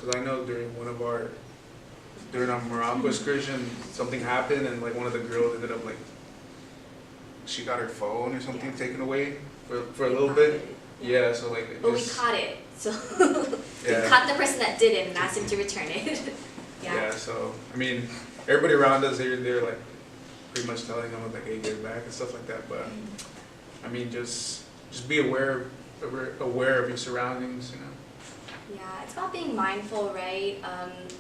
because I know during our Morocco excursion, something happened, and like one of the girls ended up like, she got her phone or something taken away for a little bit. Yeah, so like. But we caught it, so we caught the person that did it and asked him to return it. Yeah, so I mean, everybody around us, they're like pretty much telling them like, hey, get it back and stuff like that. But I mean, just be aware of your surroundings, you know. Yeah, it's about being mindful, right?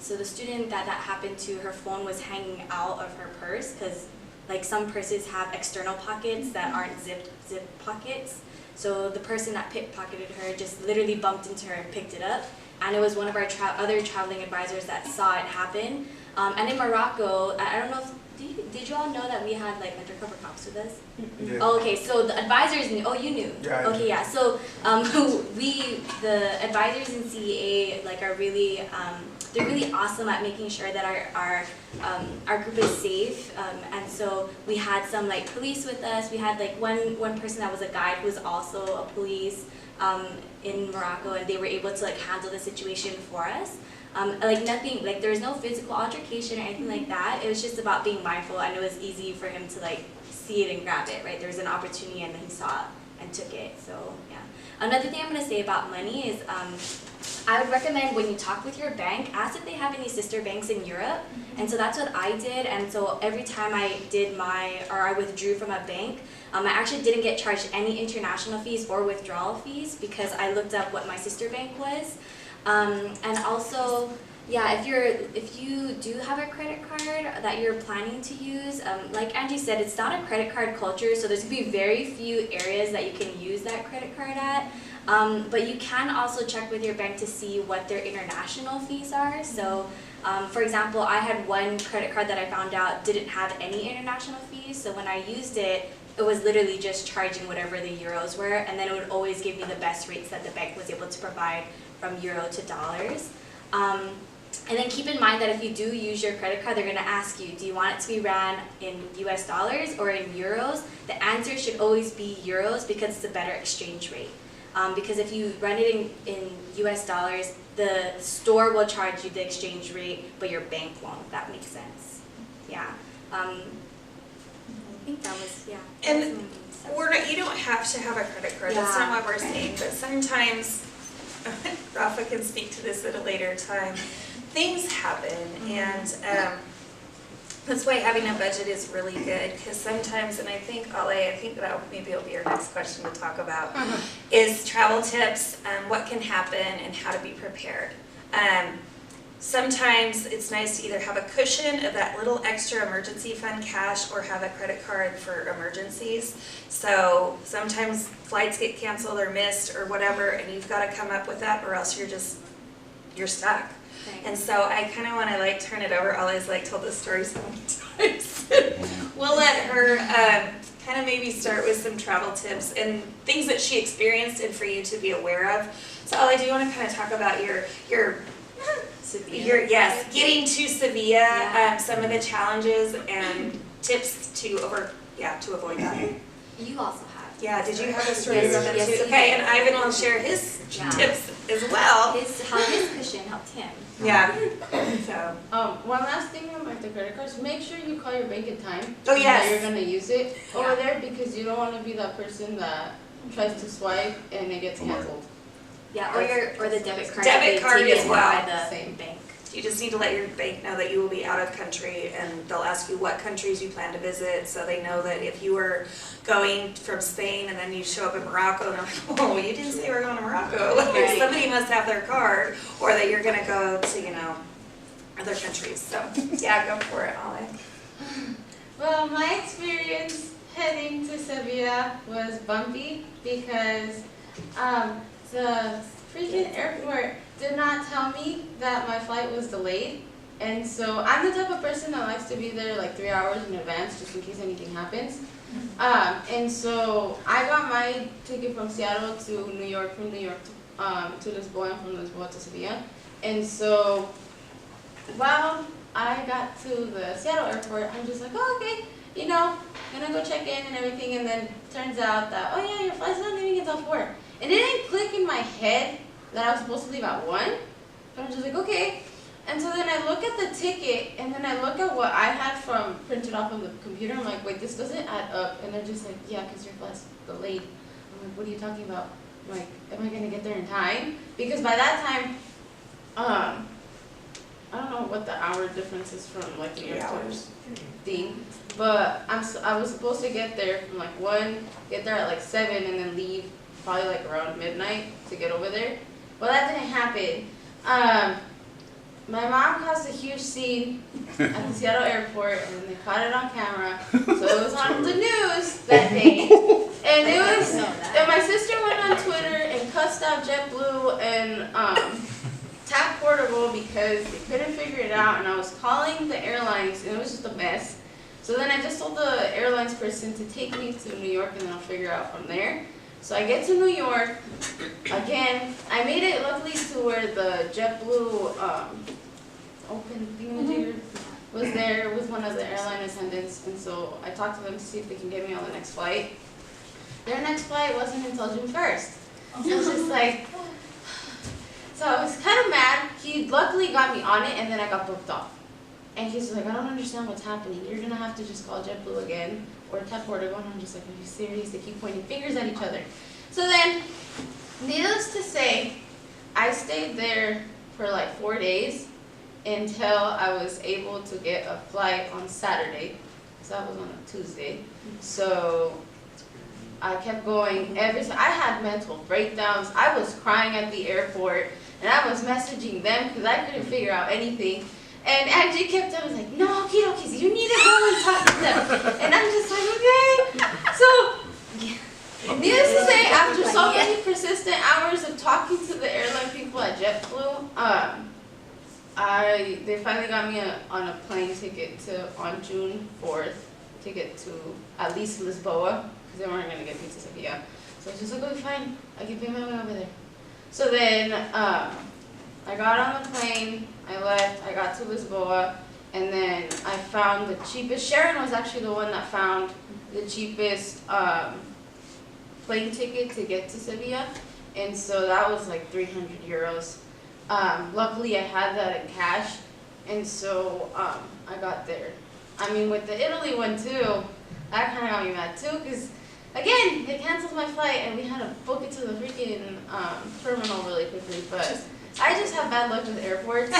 So the student that happened to, her phone was hanging out of her purse, because like some purses have external pockets that aren't zip pockets. So the person that pickpocketed her just literally bumped into her and picked it up. And it was one of our other traveling advisors that saw it happen. And in Morocco, I don't know if, did you all know that we had like undercover cops with us? Yeah. Oh, okay, so the advisors knew. Oh, you knew? Yeah. Okay, yeah. So the advisors in CEA like are really, they're really awesome at making sure that our group is safe. And so we had some like police with us. We had like one person that was a guide who was also a police in Morocco, and they were able to like handle the situation for us. Like nothing, like there was no physical altercation or anything like that. It was just about being mindful, and it was easy for him to like see it and grab it, right? There was an opportunity and then he saw it and took it, so yeah. Another thing I'm gonna say about money is I would recommend when you talk with your bank, ask if they have any sister banks in Europe. And so that's what I did, and so every time I withdrew from a bank, I actually didn't get charged any international fees or withdrawal fees because I looked up what my sister bank was. And also, yeah, if you do have a credit card that you're planning to use, like Angie said, it's not a credit card culture, so there's gonna be very few areas that you can use that credit card at. But you can also check with your bank to see what their international fees are. So, for example, I had one credit card that I found out didn't have any international fees, so when I used it, it was literally just charging whatever the euros were, and then it would always give me the best rates that the bank was able to provide from euro to dollars. And then keep in mind that if you do use your credit card, they're going to ask you, do you want it to be ran in US dollars or in euros? The answer should always be euros because it's a better exchange rate. Because if you run it in US dollars, the store will charge you the exchange rate, but your bank won't, if that makes sense. Yeah. I think that was, yeah. And you don't have to have a credit card, that's not what we're saying, but sometimes, Rafa can speak to this at a later time, things happen, and that's why having a budget is really good, because sometimes, and I think that maybe it'll be our next question to talk about, is travel tips, what can happen and how to be prepared. Sometimes it's nice to either have a cushion of that little extra emergency fund cash or have a credit card for emergencies. So sometimes flights get canceled or missed or whatever, and you've got to come up with that, or else you're stuck. Right. And so I kind of want to like turn it over. Ollie's like told this story so many times. We'll let her kind of maybe start with some travel tips and things that she experienced and for you to be aware of. So Ollie, do you want to kind of talk about your getting to Sevilla, some of the challenges and tips to avoid that. You also have. Yeah, did you have a story about that yes, too? Okay, and Ivan will share his tips as well. How his cushion helped him. Yeah. So. One last thing about the credit cards, make sure you call your bank in time. Oh yes. That you're gonna use it over there, because you don't want to be that person that tries to swipe and it gets canceled. Yeah, or the debit card. Debit card as well. By the same bank. You just need to let your bank know that you will be out of country, and they'll ask you what countries you plan to visit, so they know that if you were going from Spain and then you show up in Morocco and they're like, oh, you didn't say we're going to Morocco. Like, somebody must have their card, or that you're going to go to, other countries. So, yeah, go for it, Ollie. Well, my experience heading to Sevilla was bumpy because the freaking airport did not tell me that my flight was delayed. And so I'm the type of person that likes to be there like 3 hours in advance just in case anything happens. And so I got my ticket from Seattle to New York, from New York to Lisboa, and from Lisboa to Sevilla. And so while I got to the Seattle airport, I'm just like, oh, okay, gonna go check in and everything. And then turns out that, oh yeah, your flight's not leaving until 4. And it didn't click in my head that I was supposed to leave at 1. And I'm just like, okay. And so then I look at the ticket, and then I look at what I had from printed off of the computer. I'm like, wait, this doesn't add up. And they're just like, yeah, because your flight's delayed. I'm like, what are you talking about? I'm like, am I gonna get there in time? Because by that time, I don't know what the hour difference is from like the airport thing, but I was supposed to get there from like 1, get there at like 7, and then leave probably like around midnight to get over there. Well, that didn't happen. My mom caused a huge scene at the Seattle airport, and they caught it on camera. So it was on the news that day, and it was. And my sister went on Twitter and cussed out JetBlue and Tap Portable because they couldn't figure it out. And I was calling the airlines, and it was just a mess. So then I just told the airlines person to take me to New York, and then I'll figure out from there. So I get to New York, again, I made it luckily to where the JetBlue open thingamajigger was there with one of the airline attendants, and so I talked to them to see if they can get me on the next flight. Their next flight wasn't until June 1st. So I was just like, so I was kind of mad. He luckily got me on it, and then I got booked off. And he's like, I don't understand what's happening. You're gonna have to just call JetBlue again or Tap Portable. And I'm just like, are you serious? They keep pointing fingers at each other. So then, needless to say, I stayed there for like 4 days until I was able to get a flight on Saturday. So that was on a Tuesday. So I kept going every time. I had mental breakdowns. I was crying at the airport, and I was messaging them because I couldn't figure out anything. And Angie kept telling me, like, no, kiddos, you need to go and talk to them. And I'm just like, okay. So, needless to say, after so many persistent hours of talking to the airline people at JetBlue, they finally got me on a plane ticket on June 4th to get to at least Lisboa, because they weren't going to get me to Sevilla. So I was just like, okay, fine, I can pay my way over there. So then, I got on the plane, I left, I got to Lisboa, and then I found the cheapest. Sharon was actually the one that found the cheapest plane ticket to get to Sevilla, and so that was like 300 euros. Luckily I had that in cash, and so I got there. I mean, with the Italy one too, that kind of got me mad too, because again, they canceled my flight and we had to book it to the freaking terminal really quickly, but I just have bad luck with airports,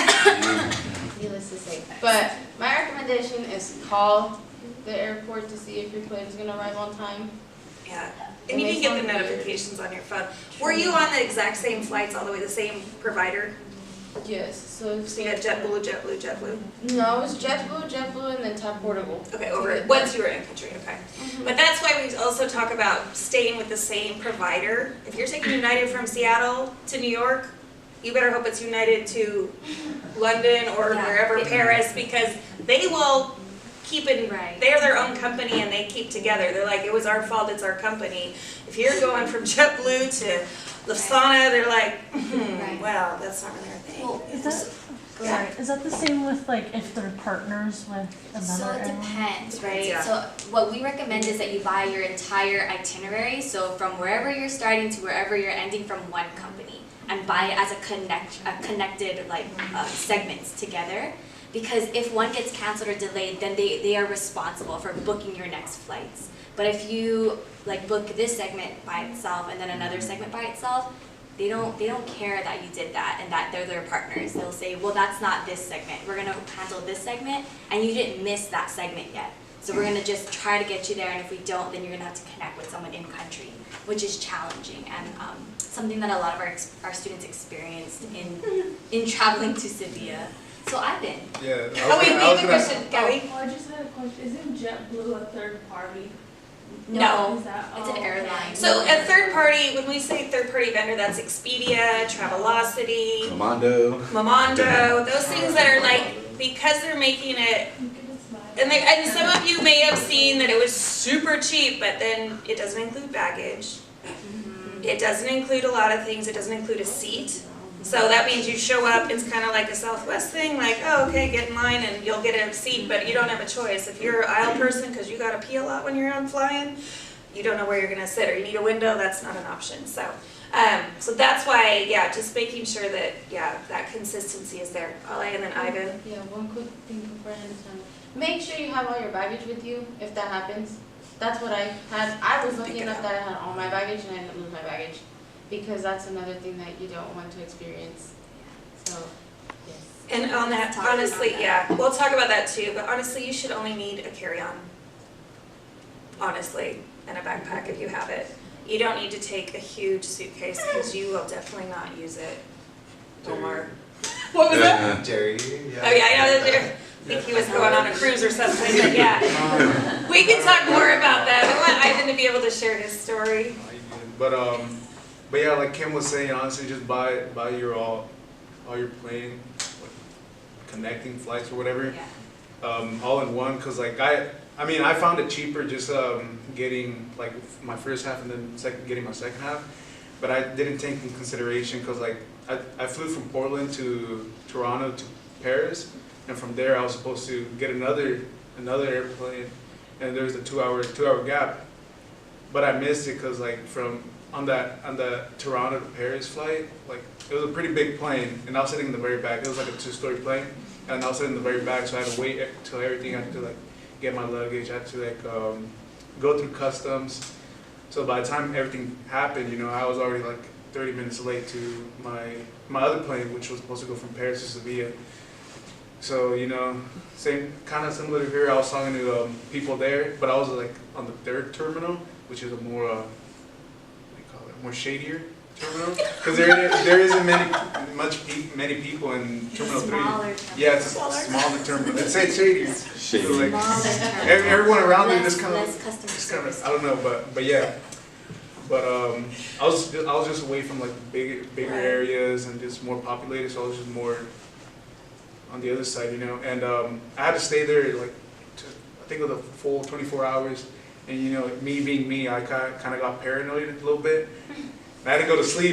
needless to say. But my recommendation is call the airport to see if your plane is going to arrive on time. Yeah, and you can get the notifications on your phone. Were you on the exact same flights all the way, the same provider? Yes, so you had JetBlue. No, it was JetBlue, and then Tap Portable. Okay, once you were in country, okay. But that's why we also talk about staying with the same provider. If you're taking United from Seattle to New York, you better hope it's United to London or wherever, Paris, because they will keep it, they're their own company and they keep together. They're like, it was our fault, it's our company. If you're going from JetBlue to Lufthansa, they're like, well, that's not really our thing. Well, is that the same with like if they're partners with another So it airline? depends, right? Yeah. So what we recommend is that you buy your entire itinerary, so from wherever you're starting to wherever you're ending from one company, and buy it as a connected like segments together. Because if one gets canceled or delayed, then they are responsible for booking your next flights. But if you like book this segment by itself and then another segment by itself, they don't care that you did that and that they're their partners. They'll say, well, that's not this segment. We're gonna cancel this segment, and you didn't miss that segment yet. So we're gonna just try to get you there, and if we don't, then you're gonna have to connect with someone in country, which is challenging and something that a lot of our students experienced in traveling to Sevilla. So I've been. Yeah. How we leave the question, Gabby? Oh, I just had a question. Isn't JetBlue a third party? No. Is that, It's an airline. So a third party, when we say third party vendor, that's Expedia, Travelocity, Momondo, those things that are like, because they're making it, and some of you may have seen that it was super cheap, but then it doesn't include baggage. It doesn't include a lot of things. It doesn't include a seat. So that means you show up, it's kind of like a Southwest thing, like, oh, okay, get in line and you'll get a seat, but you don't have a choice. If you're an aisle person, because you got to pee a lot when you're on flying, you don't know where you're going to sit, or you need a window, that's not an option. So So that's why, yeah, just making sure that, yeah, that consistency is there. Paula and then Ivan. Yeah, one quick thing before I hand it down. Make sure you have all your baggage with you if that happens. That's what I had. I was lucky enough that I had all my baggage and I didn't lose my baggage, because that's another thing that you don't want to experience. So, yes. And on that, Talk about honestly, that. yeah, we'll talk about that too, but honestly, you should only need a carry-on. Honestly, and a backpack if you have it. You don't need to take a huge suitcase because you will definitely not use it. Omar. What was that? Jerry. Oh yeah, I know that. I think he was going on a cruise or something, but yeah. We can talk more about that. I want Ivan to be able to share his story. But yeah, like Kim was saying, honestly, just buy your all your plane, like, connecting flights or whatever, all in one. Cause like I mean, I found it cheaper just getting like my first half and then getting my second half. But I didn't take in consideration because like I flew from Portland to Toronto to Paris, and from there I was supposed to get another airplane, and there was a two hour gap. But I missed it because like on the Toronto to Paris flight, like it was a pretty big plane, and I was sitting in the very back. It was like a 2-story plane, and I was sitting in the very back, so I had to wait till everything. I had to like get my luggage. I had to like go through customs. So by the time everything happened, you know, I was already like 30 minutes late to my other plane, which was supposed to go from Paris to Sevilla. So, you know, kind of similar to here. I was talking to people there, but I was like on the third terminal, which is a more, what do you call it, more shadier terminal, because there isn't many people in Terminal 3. Smaller Yeah, it's a smaller terminal. It's shadier. Shady. So, like, Smaller terminal. everyone around me Less- just kind less of, customer service. I don't know, but yeah. But I was just away from like bigger areas and just more populated, so I was just more on the other side, you know. And I had to stay there like I think it was a full 24 hours. And you know, me being me, I kind of got paranoid a little bit. I had to go to sleep.